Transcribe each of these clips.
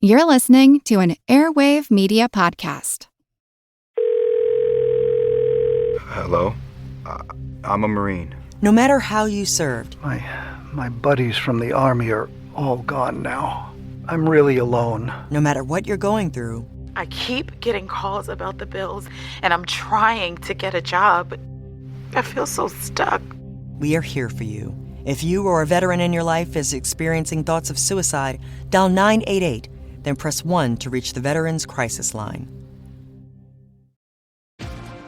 You're listening to an Airwave Media Podcast. Hello? I'm a Marine. No matter how you served. My buddies from the Army are all gone now. I'm really alone. No matter what you're going through. I keep getting calls about the bills, and I'm trying to get a job. I feel so stuck. We are here for you. If you or a veteran in your life is experiencing thoughts of suicide, dial 988, then press 1 to reach the Veterans Crisis Line.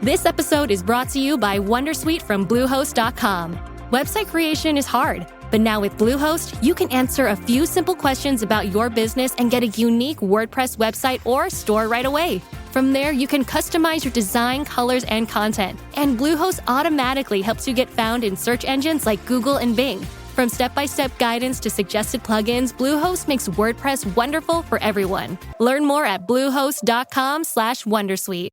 This episode is brought to you by Wondersuite from Bluehost.com. Website creation is hard, but now with Bluehost, you can answer a few simple questions about your business and get a unique WordPress website or store right away. From there, you can customize your design, colors, and content. And Bluehost automatically helps you get found in search engines like Google and Bing. From step-by-step guidance to suggested plugins, Bluehost makes WordPress wonderful for everyone. Learn more at bluehost.com/wondersuite.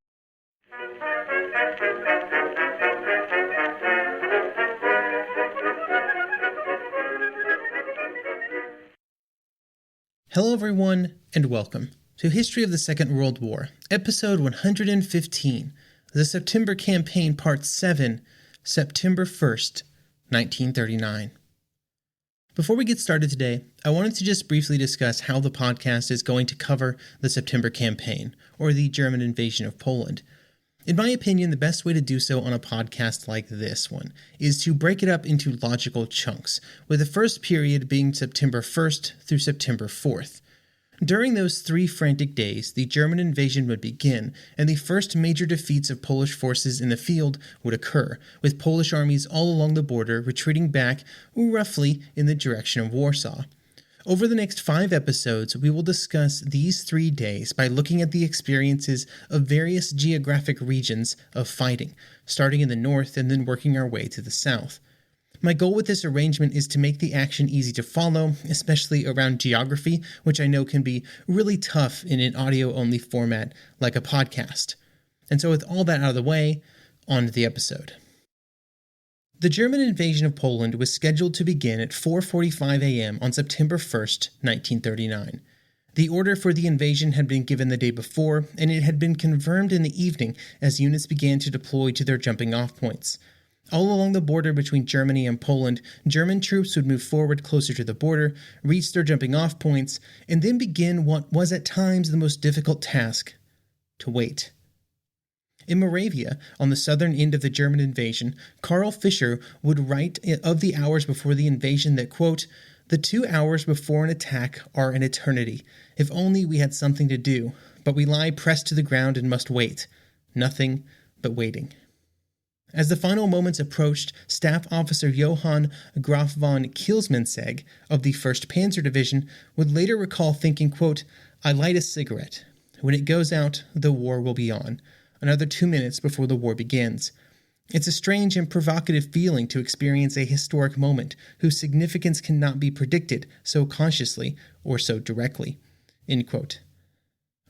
Hello everyone, and welcome to History of the Second World War, episode 115, the September Campaign, Part 7, September 1st, 1939. Before we get started today, I wanted to just briefly discuss how the podcast is going to cover the September Campaign, or the German invasion of Poland. In my opinion, the best way to do so on a podcast like this one is to break it up into logical chunks, with the first period being September 1st through September 4th. During those 3 frantic days, the German invasion would begin, and the first major defeats of Polish forces in the field would occur, with Polish armies all along the border retreating back roughly in the direction of Warsaw. Over the next 5 episodes, we will discuss these 3 days by looking at the experiences of various geographic regions of fighting, starting in the north and then working our way to the south. My goal with this arrangement is to make the action easy to follow, especially around geography, which I know can be really tough in an audio-only format like a podcast. And so with all that out of the way, on to the episode. The German invasion of Poland was scheduled to begin at 4:45 a.m. on September 1st, 1939. The order for the invasion had been given the day before, and it had been confirmed in the evening as units began to deploy to their jumping-off points. All along the border between Germany and Poland, German troops would move forward closer to the border, reach their jumping-off points, and then begin what was at times the most difficult task: to wait. In Moravia, on the southern end of the German invasion, Karl Fischer would write of the hours before the invasion that, quote, "The 2 hours before an attack are an eternity. If only we had something to do, but we lie pressed to the ground and must wait. Nothing but waiting." As the final moments approached, Staff Officer Johann Graf von Kielsmansegg of the 1st Panzer Division would later recall thinking, quote, "I light a cigarette. When it goes out, the war will be on. Another 2 minutes before the war begins. It's a strange and provocative feeling to experience a historic moment whose significance cannot be predicted so consciously or so directly." End quote.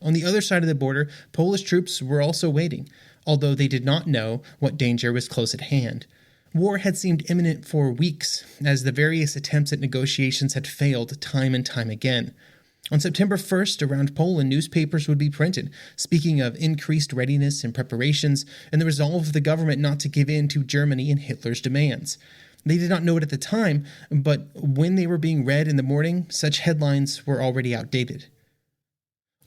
On the other side of the border, Polish troops were also waiting, although they did not know what danger was close at hand. War had seemed imminent for weeks, as the various attempts at negotiations had failed time and time again. On September 1st, around Poland, newspapers would be printed, speaking of increased readiness and preparations, and the resolve of the government not to give in to Germany and Hitler's demands. They did not know it at the time, but when they were being read in the morning, such headlines were already outdated.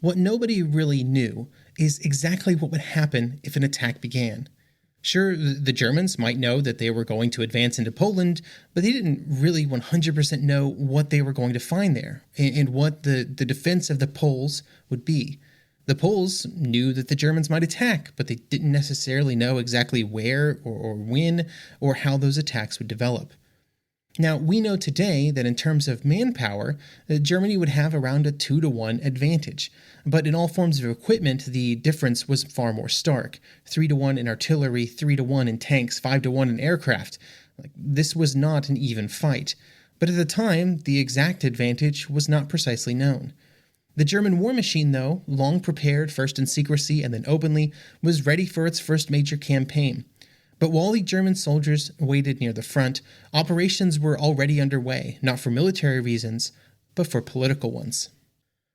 What nobody really knew is exactly what would happen if an attack began. Sure, the Germans might know that they were going to advance into Poland, but they didn't really 100% know what they were going to find there and what the defense of the Poles would be. The Poles knew that the Germans might attack, but they didn't necessarily know exactly where or when or how those attacks would develop. Now, we know today that in terms of manpower, Germany would have around a 2-to-1 advantage. But in all forms of equipment, the difference was far more stark. 3-to-1 in artillery, 3-to-1 in tanks, 5-to-1 in aircraft. This was not an even fight. But at the time, the exact advantage was not precisely known. The German war machine, though, long prepared first in secrecy and then openly, was ready for its first major campaign. But while the German soldiers waited near the front, operations were already underway, not for military reasons, but for political ones.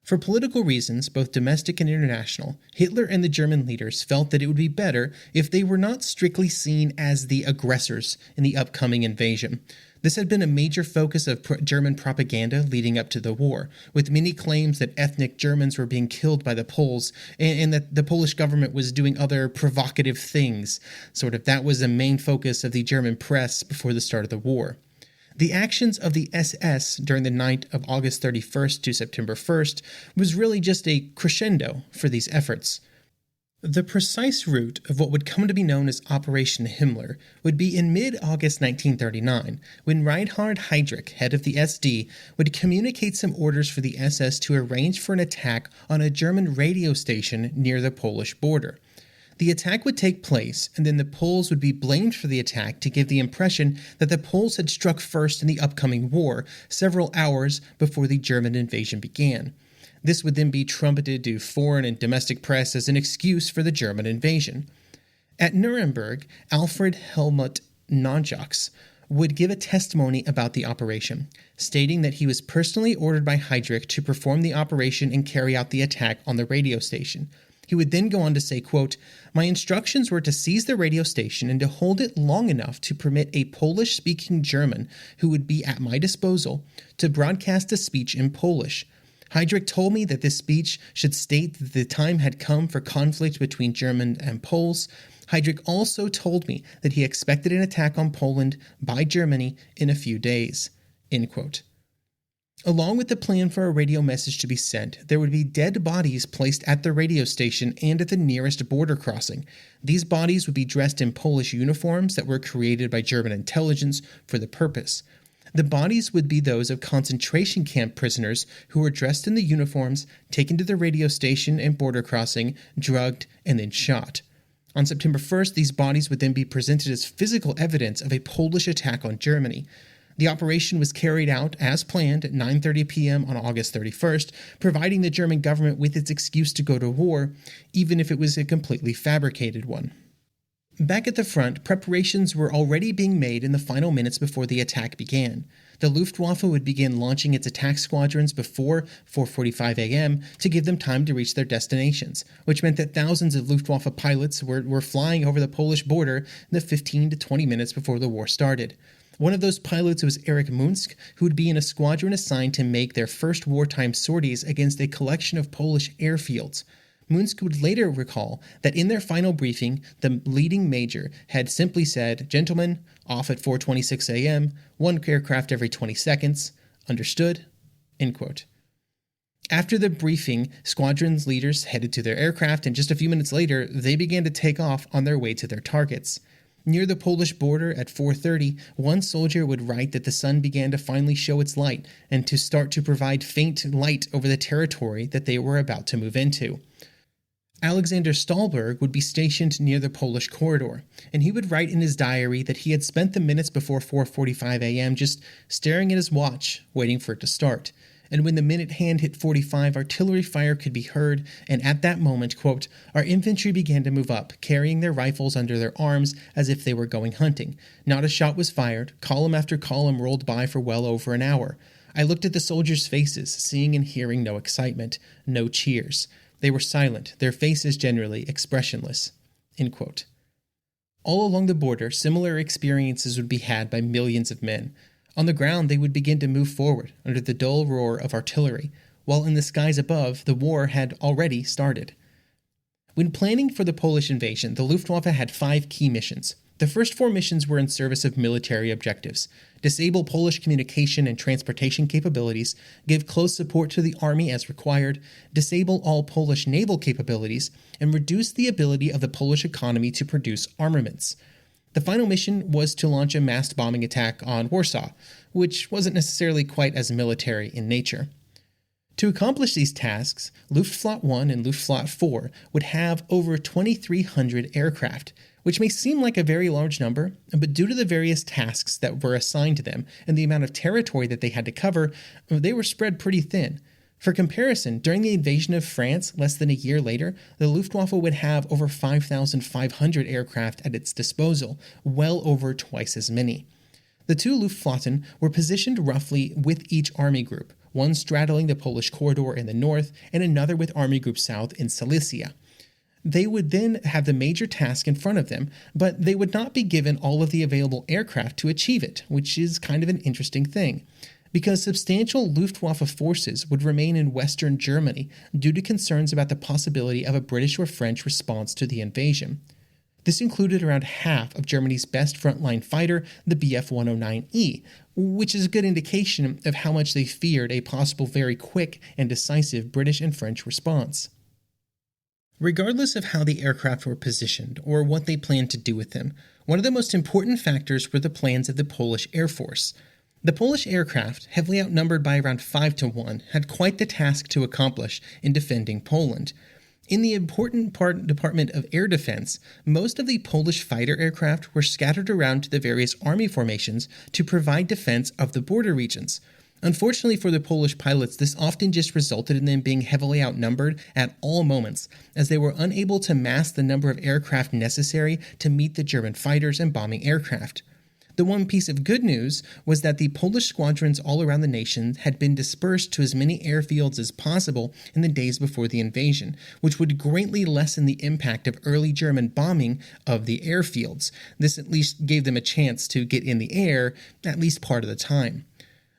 For political reasons, both domestic and international, Hitler and the German leaders felt that it would be better if they were not strictly seen as the aggressors in the upcoming invasion. This had been a major focus of German propaganda leading up to the war, with many claims that ethnic Germans were being killed by the Poles and that the Polish government was doing other provocative things. That was the main focus of the German press before the start of the war. The actions of the SS during the night of August 31st to September 1st was really just a crescendo for these efforts. The precise route of what would come to be known as Operation Himmler would be in mid-August 1939, when Reinhard Heydrich, head of the SD, would communicate some orders for the SS to arrange for an attack on a German radio station near the Polish border. The attack would take place, and then the Poles would be blamed for the attack to give the impression that the Poles had struck first in the upcoming war, several hours before the German invasion began. This would then be trumpeted to foreign and domestic press as an excuse for the German invasion. At Nuremberg, Alfred Helmut Nonjaks would give a testimony about the operation, stating that he was personally ordered by Heydrich to perform the operation and carry out the attack on the radio station. He would then go on to say, quote, "My instructions were to seize the radio station and to hold it long enough to permit a Polish-speaking German who would be at my disposal to broadcast a speech in Polish. Heydrich told me that this speech should state that the time had come for conflict between Germans and Poles. Heydrich also told me that he expected an attack on Poland by Germany in a few days." End quote. Along with the plan for a radio message to be sent, there would be dead bodies placed at the radio station and at the nearest border crossing. These bodies would be dressed in Polish uniforms that were created by German intelligence for the purpose. The bodies would be those of concentration camp prisoners who were dressed in the uniforms, taken to the radio station and border crossing, drugged, and then shot. On September 1st, these bodies would then be presented as physical evidence of a Polish attack on Germany. The operation was carried out as planned at 9:30 p.m. on August 31st, providing the German government with its excuse to go to war, even if it was a completely fabricated one. Back at the front, preparations were already being made in the final minutes before the attack began. The Luftwaffe would begin launching its attack squadrons before 4:45 a.m. to give them time to reach their destinations, which meant that thousands of Luftwaffe pilots were flying over the Polish border in the 15 to 20 minutes before the war started. One of those pilots was Erich Munsk, who would be in a squadron assigned to make their first wartime sorties against a collection of Polish airfields. Munsk would later recall that in their final briefing, the leading major had simply said, "Gentlemen, off at 4:26 a.m., one aircraft every 20 seconds. Understood?" End quote. After the briefing, squadron's leaders headed to their aircraft, and just a few minutes later, they began to take off on their way to their targets. Near the Polish border at 4:30, one soldier would write that the sun began to finally show its light and to start to provide faint light over the territory that they were about to move into. Alexander Stahlberg would be stationed near the Polish corridor, and he would write in his diary that he had spent the minutes before 4:45 a.m. just staring at his watch, waiting for it to start. And when the minute hand hit 45, artillery fire could be heard, and at that moment, quote, "Our infantry began to move up, carrying their rifles under their arms as if they were going hunting. Not a shot was fired. Column after column rolled by for well over an hour. I looked at the soldiers' faces, seeing and hearing no excitement, no cheers. They were silent, their faces generally expressionless." End quote. All along the border, similar experiences would be had by millions of men. On the ground, they would begin to move forward under the dull roar of artillery, while in the skies above, the war had already started. When planning for the Polish invasion, the Luftwaffe had 5 key missions. The first 4 missions were in service of military objectives: disable Polish communication and transportation capabilities, give close support to the army as required, disable all Polish naval capabilities, and reduce the ability of the Polish economy to produce armaments. The final mission was to launch a mass bombing attack on Warsaw, which wasn't necessarily quite as military in nature. To accomplish these tasks, Luftflotte 1 and Luftflotte 4 would have over 2,300 aircraft, which may seem like a very large number, but due to the various tasks that were assigned to them and the amount of territory that they had to cover, they were spread pretty thin. For comparison, during the invasion of France less than a year later, the Luftwaffe would have over 5,500 aircraft at its disposal, well over twice as many. The 2 Luftflotten were positioned roughly with each army group, one straddling the Polish corridor in the north and another with Army Group South in Silesia. They would then have the major task in front of them, but they would not be given all of the available aircraft to achieve it, which is kind of an interesting thing, because substantial Luftwaffe forces would remain in Western Germany due to concerns about the possibility of a British or French response to the invasion. This included around half of Germany's best frontline fighter, the Bf-109E, which is a good indication of how much they feared a possible very quick and decisive British and French response. Regardless of how the aircraft were positioned or what they planned to do with them, one of the most important factors were the plans of the Polish Air Force. The Polish aircraft, heavily outnumbered by around 5-1, had quite the task to accomplish in defending Poland. In the important Department of Air Defense, most of the Polish fighter aircraft were scattered around to the various army formations to provide defense of the border regions. Unfortunately for the Polish pilots, this often just resulted in them being heavily outnumbered at all moments, as they were unable to mass the number of aircraft necessary to meet the German fighters and bombing aircraft. The one piece of good news was that the Polish squadrons all around the nation had been dispersed to as many airfields as possible in the days before the invasion, which would greatly lessen the impact of early German bombing of the airfields. This at least gave them a chance to get in the air at least part of the time.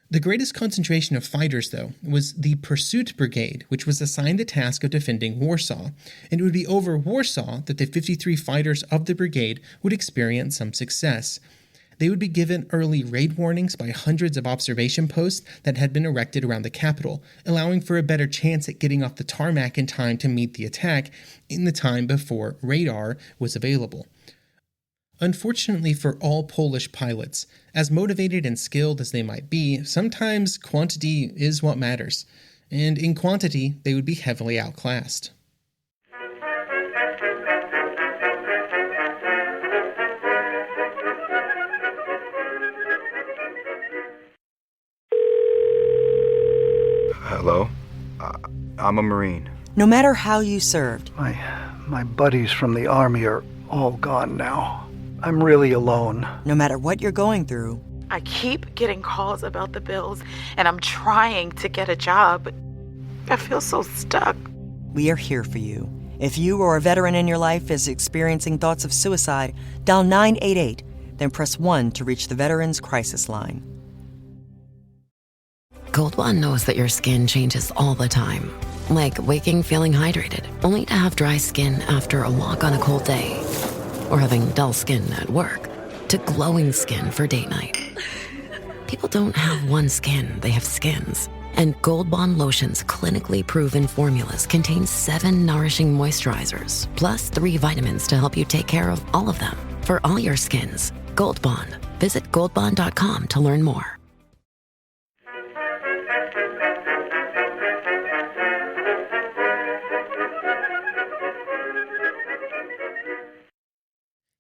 The greatest concentration of fighters, though, was the Pursuit Brigade, which was assigned the task of defending Warsaw, and it would be over Warsaw that the 53 fighters of the brigade would experience some success. They would be given early raid warnings by hundreds of observation posts that had been erected around the capital, allowing for a better chance at getting off the tarmac in time to meet the attack in the time before radar was available. Unfortunately for all Polish pilots, as motivated and skilled as they might be, sometimes quantity is what matters, and in quantity they would be heavily outclassed. Hello? I'm a Marine. No matter how you served, My buddies from the Army are all gone now. I'm really alone. no matter what you're going through, I keep getting calls about the bills, and I'm trying to get a job, but I feel so stuck. we are here for you. If you or a veteran in your life is experiencing thoughts of suicide, dial 988, then press 1 to reach the Veterans Crisis Line. Gold One knows that your skin changes all the time. Like waking feeling hydrated, only to have dry skin after a walk on a cold day. Or having dull skin at work, to glowing skin for date night. People don't have one skin, they have skins. And Gold Bond Lotion's clinically proven formulas contain 7 nourishing moisturizers, plus 3 vitamins to help you take care of all of them. For all your skins, Gold Bond. Visit goldbond.com to learn more.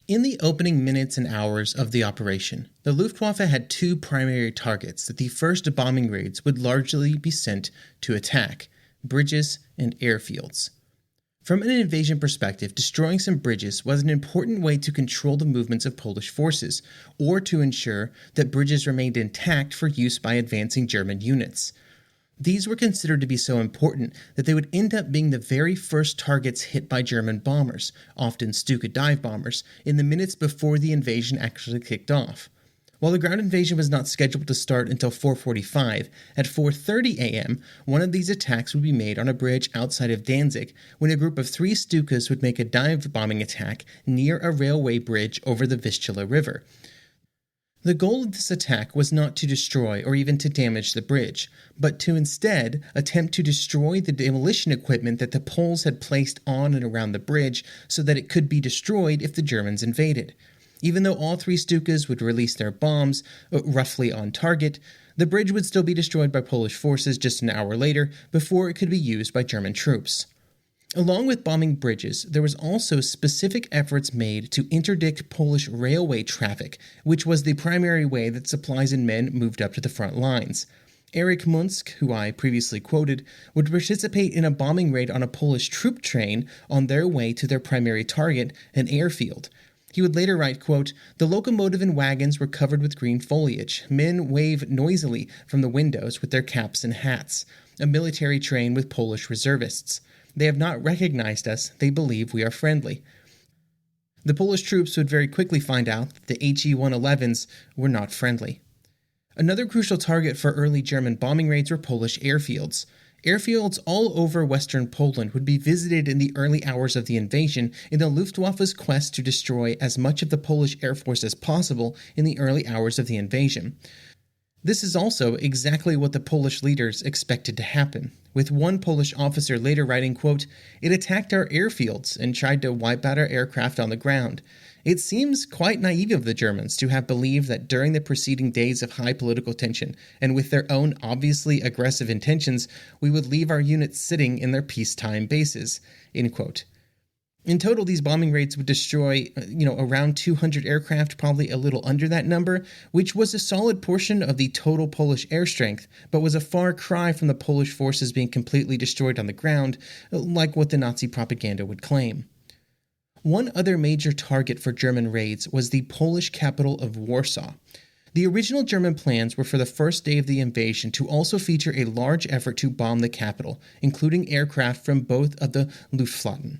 In the opening minutes and hours of the operation, the Luftwaffe had 2 primary targets that the first bombing raids would largely be sent to attack: bridges and airfields. From an invasion perspective, destroying some bridges was an important way to control the movements of Polish forces, or to ensure that bridges remained intact for use by advancing German units. These were considered to be so important that they would end up being the very first targets hit by German bombers, often Stuka dive bombers, in the minutes before the invasion actually kicked off. While the ground invasion was not scheduled to start until 4:45, at 4:30 a.m., one of these attacks would be made on a bridge outside of Danzig, when a group of 3 Stukas would make a dive bombing attack near a railway bridge over the Vistula River. The goal of this attack was not to destroy or even to damage the bridge, but to instead attempt to destroy the demolition equipment that the Poles had placed on and around the bridge so that it could be destroyed if the Germans invaded. Even though all 3 Stukas would release their bombs, roughly on target, the bridge would still be destroyed by Polish forces just an hour later before it could be used by German troops. Along with bombing bridges, there was also specific efforts made to interdict Polish railway traffic, which was the primary way that supplies and men moved up to the front lines. Erich Munsk, who I previously quoted, would participate in a bombing raid on a Polish troop train on their way to their primary target, an airfield. He would later write, quote, "The locomotive and wagons were covered with green foliage. Men wave noisily from the windows with their caps and hats. A military train with Polish reservists. They have not recognized us. They believe we are friendly." The Polish troops would very quickly find out that the HE-111s were not friendly. Another crucial target for early German bombing raids were Polish airfields. Airfields all over western Poland would be visited in the early hours of the invasion in the Luftwaffe's quest to destroy as much of the Polish Air Force as possible in the early hours of the invasion. This is also exactly what the Polish leaders expected to happen, with one Polish officer later writing, quote, "It attacked our airfields and tried to wipe out our aircraft on the ground. It seems quite naive of the Germans to have believed that during the preceding days of high political tension, and with their own obviously aggressive intentions, we would leave our units sitting in their peacetime bases." End quote. In total, these bombing raids would destroy, around 200 aircraft, probably a little under that number, which was a solid portion of the total Polish air strength, but was a far cry from the Polish forces being completely destroyed on the ground, like what the Nazi propaganda would claim. One other major target for German raids was the Polish capital of Warsaw. The original German plans were for the first day of the invasion to also feature a large effort to bomb the capital, including aircraft from both of the Luftflotten.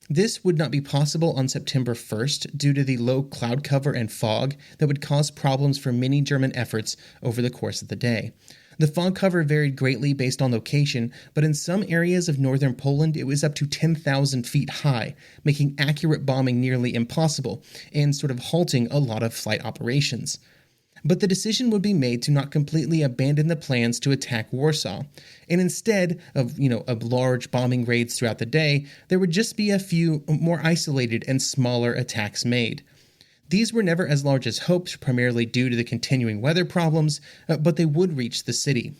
This would not be possible on September 1st due to the low cloud cover and fog that would cause problems for many German efforts over the course of the day. The fog cover varied greatly based on location, but in some areas of northern Poland it was up to 10,000 feet high, making accurate bombing nearly impossible and sort of halting a lot of flight operations. But the decision would be made to not completely abandon the plans to attack Warsaw, and instead of, large bombing raids throughout the day, there would just be a few more isolated and smaller attacks made. These were never as large as hoped, primarily due to the continuing weather problems, but they would reach the city.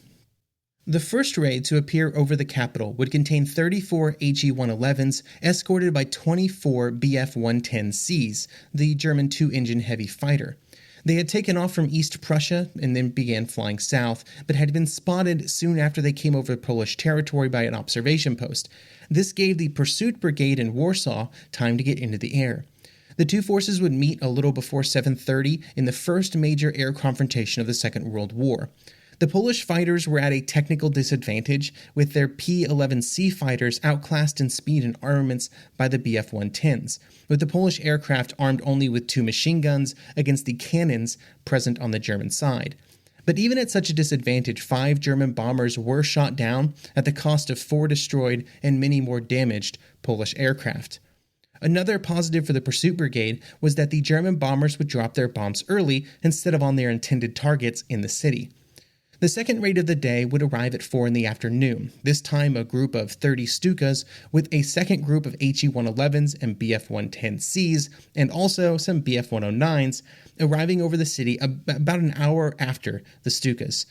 The first raid to appear over the capital would contain 34 HE-111s escorted by 24 Bf-110Cs, the German two-engine heavy fighter. They had taken off from East Prussia and then began flying south, but had been spotted soon after they came over Polish territory by an observation post. This gave the pursuit brigade in Warsaw time to get into the air. The two forces would meet a little before 7:30 in the first major air confrontation of the Second World War. The Polish fighters were at a technical disadvantage, with their P-11C fighters outclassed in speed and armaments by the Bf-110s, with the Polish aircraft armed only with 2 machine guns against the cannons present on the German side. But even at such a disadvantage, 5 German bombers were shot down at the cost of 4 destroyed and many more damaged Polish aircraft. Another positive for the pursuit brigade was that the German bombers would drop their bombs early instead of on their intended targets in the city. The second raid of the day would arrive at 4 in the afternoon, this time a group of 30 Stukas with a second group of HE-111s and Bf-110Cs, and also some Bf-109s, arriving over the city about an hour after the Stukas.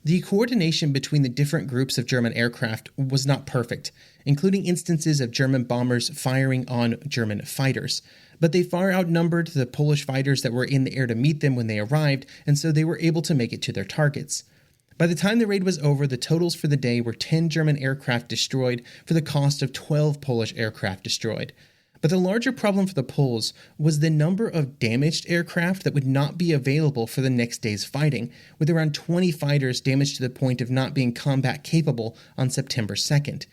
The coordination between the different groups of German aircraft was not perfect, including instances of German bombers firing on German fighters. But they far outnumbered the Polish fighters that were in the air to meet them when they arrived, and so they were able to make it to their targets. By the time the raid was over, the totals for the day were 10 German aircraft destroyed for the cost of 12 Polish aircraft destroyed. But the larger problem for the Poles was the number of damaged aircraft that would not be available for the next day's fighting, with around 20 fighters damaged to the point of not being combat capable on September 2nd.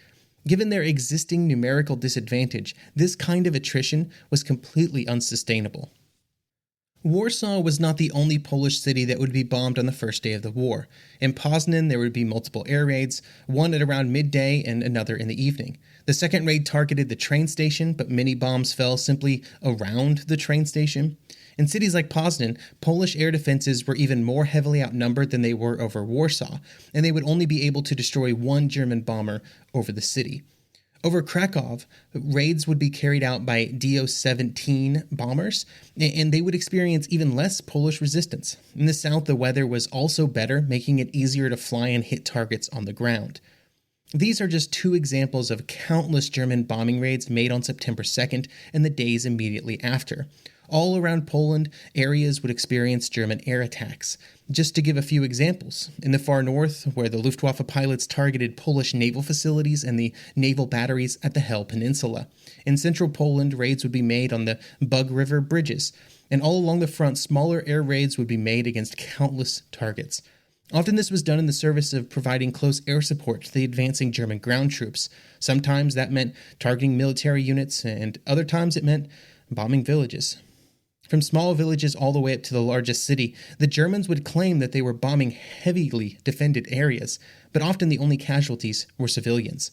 Given their existing numerical disadvantage, this kind of attrition was completely unsustainable. Warsaw was not the only Polish city that would be bombed on the first day of the war. In Poznan, there would be multiple air raids, one at around midday and another in the evening. The second raid targeted the train station, but many bombs fell simply around the train station. In cities like Poznan, Polish air defenses were even more heavily outnumbered than they were over Warsaw, and they would only be able to destroy 1 German bomber over the city. Over Krakow, raids would be carried out by Do-17 bombers, and they would experience even less Polish resistance. In the south, the weather was also better, making it easier to fly and hit targets on the ground. These are just 2 examples of countless German bombing raids made on September 2nd and the days immediately after. All around Poland, areas would experience German air attacks. Just to give a few examples, in the far north, where the Luftwaffe pilots targeted Polish naval facilities and the naval batteries at the Hel Peninsula. In central Poland, raids would be made on the Bug River bridges, and all along the front, smaller air raids would be made against countless targets. Often this was done in the service of providing close air support to the advancing German ground troops. Sometimes that meant targeting military units, and other times it meant bombing villages. From small villages all the way up to the largest city, the Germans would claim that they were bombing heavily defended areas, but often the only casualties were civilians.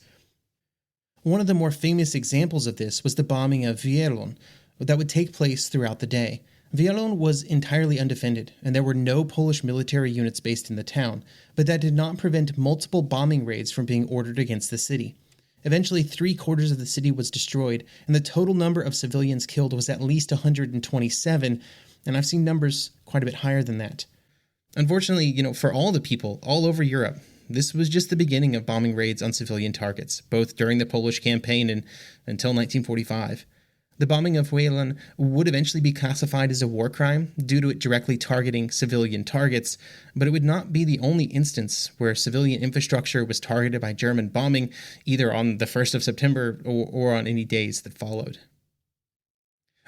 One of the more famous examples of this was the bombing of Wielon that would take place throughout the day. Wielon was entirely undefended, and there were no Polish military units based in the town, but that did not prevent multiple bombing raids from being ordered against the city. Eventually, 3/4 of the city was destroyed, and the total number of civilians killed was at least 127, and I've seen numbers quite a bit higher than that. Unfortunately, for all the people all over Europe, this was just the beginning of bombing raids on civilian targets, both during the Polish campaign and until 1945. The bombing of Wielon would eventually be classified as a war crime due to it directly targeting civilian targets, but it would not be the only instance where civilian infrastructure was targeted by German bombing, either on the 1st of September or on any days that followed.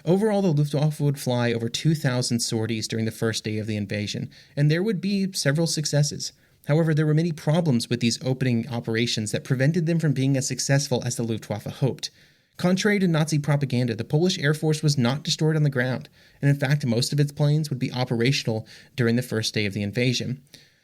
Overall, the Luftwaffe would fly over 2,000 sorties during the first day of the invasion, and there would be several successes. However, there were many problems with these opening operations that prevented them from being as successful as the Luftwaffe hoped. Contrary to Nazi propaganda, the Polish Air Force was not destroyed on the ground, and in fact most of its planes would be operational during the first day of the invasion.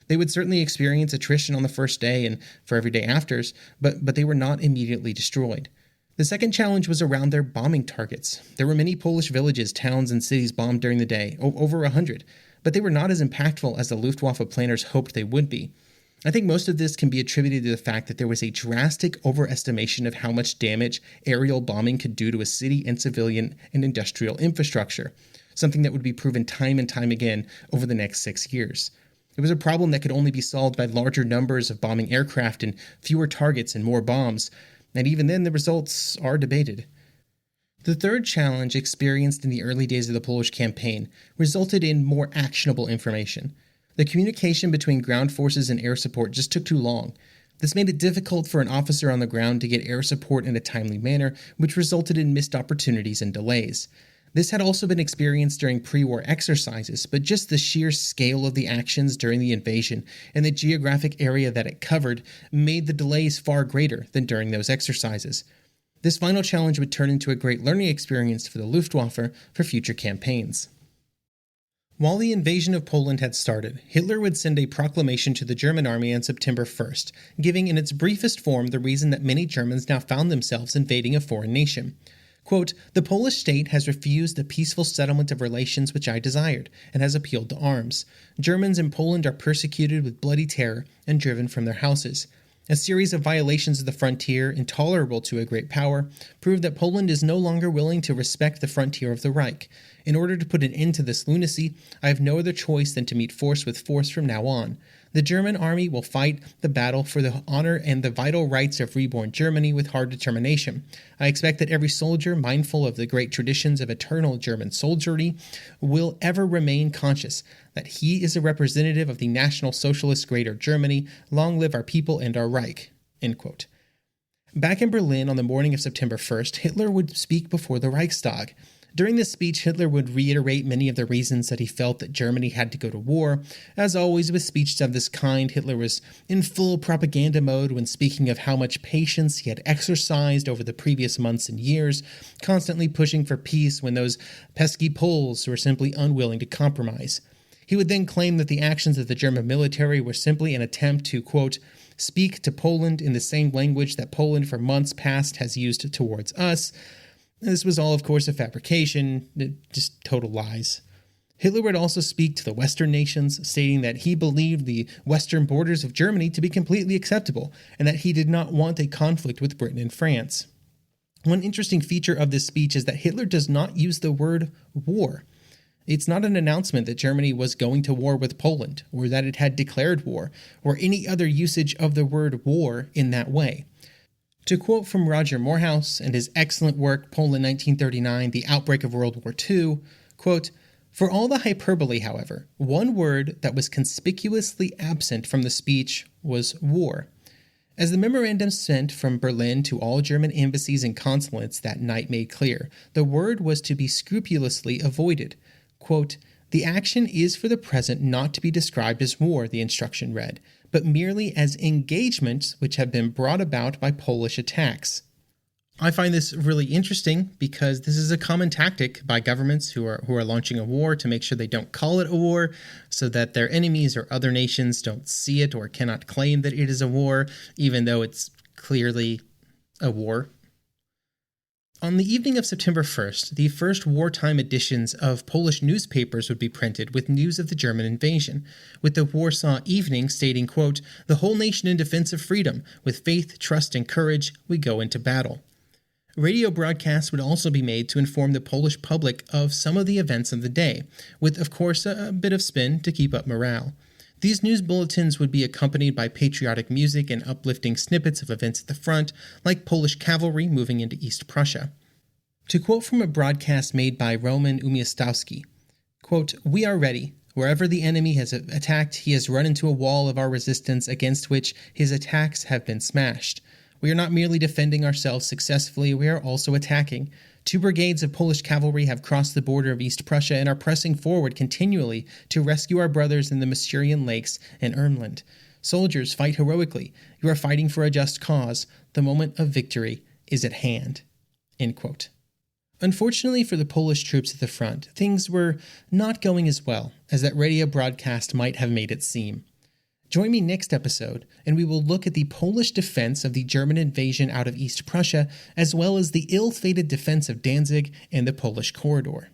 They would certainly experience attrition on the first day and for every day afters, but they were not immediately destroyed. The second challenge was around their bombing targets. There were many Polish villages, towns, and cities bombed during the day, over 100, but they were not as impactful as the Luftwaffe planners hoped they would be. I think most of this can be attributed to the fact that there was a drastic overestimation of how much damage aerial bombing could do to a city and civilian and industrial infrastructure, something that would be proven time and time again over the next 6 years. It was a problem that could only be solved by larger numbers of bombing aircraft and fewer targets and more bombs, and even then the results are debated. The third challenge experienced in the early days of the Polish campaign resulted in more actionable information. The communication between ground forces and air support just took too long. This made it difficult for an officer on the ground to get air support in a timely manner, which resulted in missed opportunities and delays. This had also been experienced during pre-war exercises, but just the sheer scale of the actions during the invasion and the geographic area that it covered made the delays far greater than during those exercises. This final challenge would turn into a great learning experience for the Luftwaffe for future campaigns. While the invasion of Poland had started, Hitler would send a proclamation to the German army on September 1st, giving in its briefest form the reason that many Germans now found themselves invading a foreign nation. Quote, "The Polish state has refused the peaceful settlement of relations which I desired, and has appealed to arms. Germans in Poland are persecuted with bloody terror and driven from their houses. A series of violations of the frontier, intolerable to a great power, prove that Poland is no longer willing to respect the frontier of the Reich. In order to put an end to this lunacy, I have no other choice than to meet force with force from now on. The German army will fight the battle for the honor and the vital rights of reborn Germany with hard determination. I expect that every soldier, mindful of the great traditions of eternal German soldiery, will ever remain conscious that he is a representative of the National Socialist Greater Germany. Long live our people and our Reich." End quote. Back in Berlin on the morning of September 1st, Hitler would speak before the Reichstag. During this speech, Hitler would reiterate many of the reasons that he felt that Germany had to go to war. As always with speeches of this kind, Hitler was in full propaganda mode when speaking of how much patience he had exercised over the previous months and years, constantly pushing for peace when those pesky Poles were simply unwilling to compromise. He would then claim that the actions of the German military were simply an attempt to, quote, "speak to Poland in the same language that Poland for months past has used towards us." This was all, of course, a fabrication, just total lies. Hitler would also speak to the Western nations, stating that he believed the western borders of Germany to be completely acceptable, and that he did not want a conflict with Britain and France. One interesting feature of this speech is that Hitler does not use the word war. It's not an announcement that Germany was going to war with Poland, or that it had declared war, or any other usage of the word war in that way. To quote from Roger Morehouse and his excellent work, Poland 1939, The Outbreak of World War II, Quote, "For all the hyperbole, however, one word that was conspicuously absent from the speech was war. As the memorandum sent from Berlin to all German embassies and consulates that night made clear, the word was to be scrupulously avoided. Quote, the action is for the present not to be described as war, the instruction read, but merely as engagements which have been brought about by Polish attacks." I find this really interesting because this is a common tactic by governments who are launching a war to make sure they don't call it a war so that their enemies or other nations don't see it or cannot claim that it is a war, even though it's clearly a war. On the evening of September 1st, the first wartime editions of Polish newspapers would be printed with news of the German invasion, with the Warsaw Evening stating, quote, "The whole nation in defense of freedom. With faith, trust, and courage, we go into battle." Radio broadcasts would also be made to inform the Polish public of some of the events of the day, with, of course, a bit of spin to keep up morale. These news bulletins would be accompanied by patriotic music and uplifting snippets of events at the front, like Polish cavalry moving into East Prussia. To quote from a broadcast made by Roman Umiastowski, quote, "We are ready. Wherever the enemy has attacked, he has run into a wall of our resistance against which his attacks have been smashed. We are not merely defending ourselves successfully, we are also attacking. 2 brigades of Polish cavalry have crossed the border of East Prussia and are pressing forward continually to rescue our brothers in the Masurian Lakes and Ermland. Soldiers, fight heroically. You are fighting for a just cause. The moment of victory is at hand." End quote. Unfortunately for the Polish troops at the front, things were not going as well as that radio broadcast might have made it seem. Join me next episode, and we will look at the Polish defense of the German invasion out of East Prussia, as well as the ill-fated defense of Danzig and the Polish corridor.